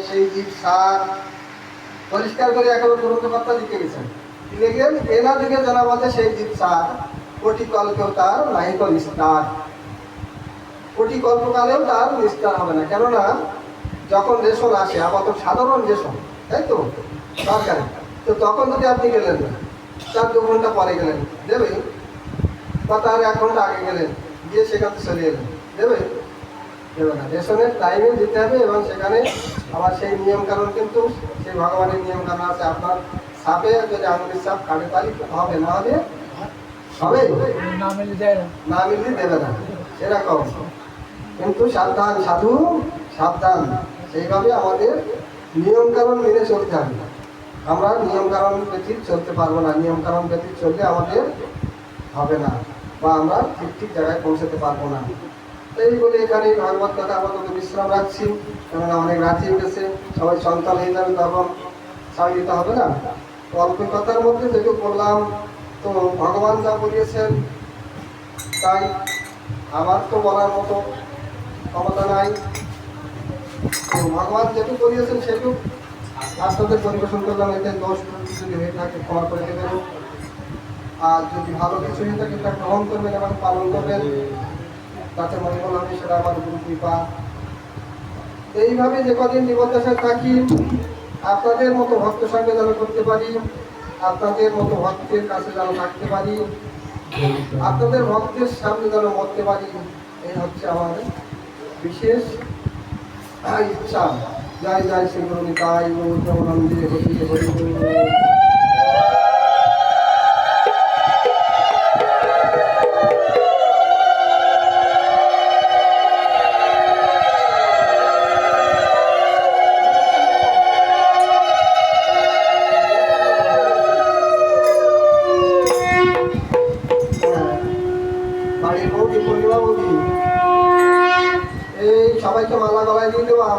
সেই জীব সার পরিষ্কার করে একেবারে গ্রন্থকর্তা লিখে গেছেন। লিখেন এনা দিকে জানা বলতে সেই জীব সার কোটি কল্পেও তার নাহিক নিস্তার। কোটি কল্পকালেও তার নিস্তার হবে না। কেননা যখন রেশন আসে আপাতত সাধারণ রেশন, তাই তো সরকারি, তো তখন যদি আপনি গেলেন না, 4-2 ঘন্টা পরে গেলেন, দেবে? বা তার 1 ঘন্টা আগে গেলেন, গিয়ে সেখানে চলে এলেন, দেবে? দেবে না। রেশনের টাইমে দিতে হবে এবং সেখানে আবার সেই নিয়ম কানুন কিন্তু সেই ভগবানের নিয়ম কানুন আছে। আপনার সাপে যদি আঙুলের সাপ কাটে তাহলে হবে, না হলে হবে না মিললে দেবে না, সেরকম। কিন্তু সাবধান সাধু সাবধান, সেইভাবে আমাদের নিয়ম কানুন মেনে চলতে হবে। আমরা নিয়ম কানুন ব্যতীত চলতে পারবো না। নিয়ম কানুন ব্যতীত চললে আমাদের হবে না, বা আমরা ঠিক ঠিক জায়গায় পৌঁছাতে পারবো না। এই বলে এখানে ভাগবত কথা আপাতত বিশ্রাম রাখছি, কেননা অনেক রাত্রি উঠেছে, সবাই সন্তান হয়ে যাবে, তখন ছাড় দিতে হবে না। তো অল্প কথার মধ্যে যেটুকু বললাম, তো ভগবান যা বলিয়েছেন তাই, আমার তো বলার মতো ক্ষমতা নাই। তো ভগবান যেটুকু বলিয়েছেন সেটুকু আপনাদের পরিবেশন করলাম। এতে দোষ যদি হয়ে থাকে ক্ষমা করে দেবেন, আর যদি ভালো কিছু হয়ে থাকে সেটা গ্রহণ করবেন এবং পালন করবেন, তাতে মঙ্গল হবে, সেটা আমার গুরু কৃপা। এইভাবে যে কদিন জীবদ্দশায় থাকি আপনাদের মতো ভক্ত সঙ্গে যেন করতে পারি, আপনাদের মতো ভক্তের কাছে যেন থাকতে পারি, আপনাদের ভক্তের সামনে যেন মরতে পারি, এই হচ্ছে আমার বিশেষ ইচ্ছা। জয় জয় শ্রী গুরু নিতাই গৌর প্রেমানন্দে হরি হরি বল। বাড়ির বৌদি পূর্ণিমা বৌদি, এই সবাইকে মালা গলায় দিয়ে দেওয়া।